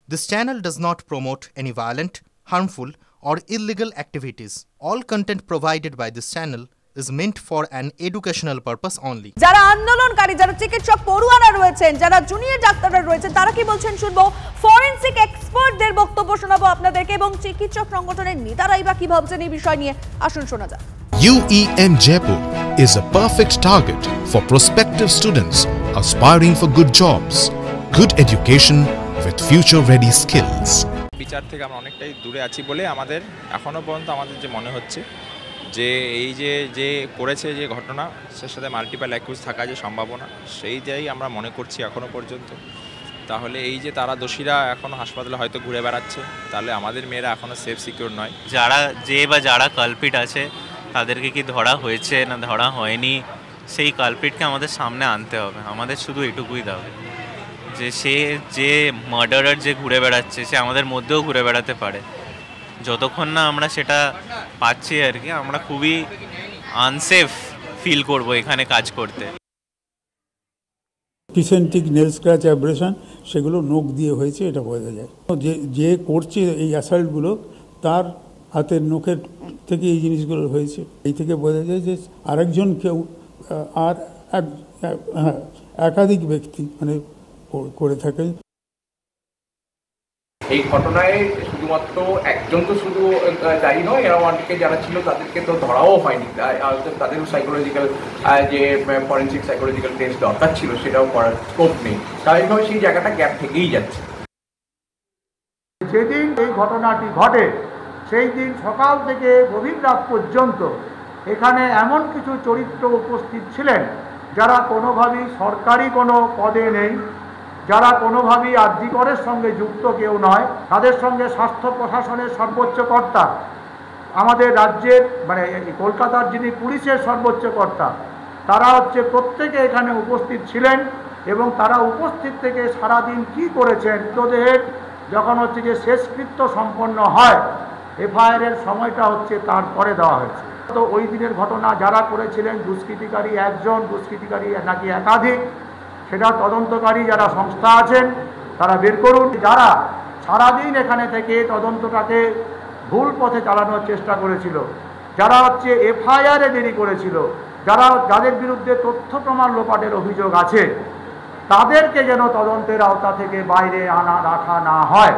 This channel does not promote any violent, harmful, or illegal activities. All content provided by this channel is meant for an educational purpose only. যারা আন্দোলনকারী, যারা চিকিৎসক পড়ুয়ারা রয়েছেন, যারা junior ডাক্তাররা রয়েছেন, তারা কি বলছেন শুনবো। ফরেনসিক এক্সপার্টদের বক্তব্য শোনাবো আপনাদেরকে এবং চিকিৎসক সংগঠনের নেতারাই বা কি ভাবছেন এই বিষয় নিয়ে, আসুন শোনা যাক। UEM Jaipur is a perfect target for prospective students aspiring for good jobs, good education with future-ready skills. বিচার থেকে আমরা অনেকটাই দূরে আছি বলে আমাদের এখনো পর্যন্ত আমাদের যে মনে হচ্ছে যে এই যে করেছে যে ঘটনা সের সাথে মাল্টিপল অ্যাকিউজ থাকা যে সম্ভাবনা সেইটাই আমরা মনে করছি এখনো পর্যন্ত। তাহলে এই যে তারা দোষীরা এখনো হাসপাতালে হয়তো ঘুরে বেড়াচ্ছে, তাহলে আমাদের মেয়েরা এখনো সেফ সিকিউর নয়। যারা কালপিট আছে তাদেরকে কি ধরা হয়েছে না ধরা হয়নি, সেই কালপিটকে আমাদের সামনে আনতে হবে। আমাদের শুধু এটুকুই দাবি যে সে যে মার্ডারার যে ঘুরে বেড়াচ্ছে সে আমাদের মধ্যেও ঘুরে বেড়াতে পারে। যতক্ষণ না আমরা সেটা পাচ্ছি আর কি, আমরা খুবই আনসেফ ফিল করব এখানে কাজ করতে। পিসেন্টিক নেল স্ক্র্যাচ অ্যাব্রেশন সেগুলো নখ দিয়ে হয়েছে, এটা বোঝা যায়। যে করছে এই অ্যাসাল্টগুলো তার হাতের নখের থেকে এই জিনিসগুলো হয়েছে। এই থেকে বোঝা যায় যে আরেকজন কেউ আর একাধিক ব্যক্তি করে থাকে। এই ঘটনায় শুধুমাত্র একজন তো শুধু দায়ী নয়, এরা অনেকে যারা ছিল তাদেরকে তো ধরাও হয়নি, তাদের সাইকোলজিক্যাল যে ফরেনসিক সাইকোলজিক্যাল টেস্ট দরকার ছিল সেটাও করার স্কোপ নেই। স্বাভাবিকভাবে সেই জায়গাটা গ্যাপ থেকেই যাচ্ছে। যেদিন এই ঘটনাটি ঘটে সেই দিন সকাল থেকে গভীর রাত পর্যন্ত এখানে এমন কিছু চরিত্র উপস্থিত ছিলেন যারা কোনোভাবেই সরকারি কোনো পদে নেই, যারা কোনোভাবেই আরজিকরের সঙ্গে যুক্ত কেউ নয়। তাদের সঙ্গে স্বাস্থ্য প্রশাসনের সর্বোচ্চ কর্তা, আমাদের রাজ্যের কলকাতার যিনি পুলিশের সর্বোচ্চ কর্তা, তারা প্রত্যেকে এখানে উপস্থিত ছিলেন এবং তারা উপস্থিত থেকে সারাদিন কি করেছেন। মৃতদেহের যখন যে শেষকৃত্য সম্পন্ন হয়, এফআইআরের সময়টা তারপরে দেওয়া হয়েছে। তো ওই দিনের ঘটনা যারা করেছিলেন দুষ্কৃতিকারী একজন, দুষ্কৃতিকারী নাকি একাধিক, সেটা তদন্তকারী যারা সংস্থা আছেন তারা বের করুন। যারা সারাদিন এখানে থেকে তদন্তটাকে ভুল পথে চালানোর চেষ্টা করেছিল, যারা এফআইআরে দেরি করেছিল, যাদের বিরুদ্ধে তথ্য প্রমাণ লোপাটের অভিযোগ আছে, তাদেরকে যেন তদন্তের আওতা থেকে বাইরে রাখা না হয়।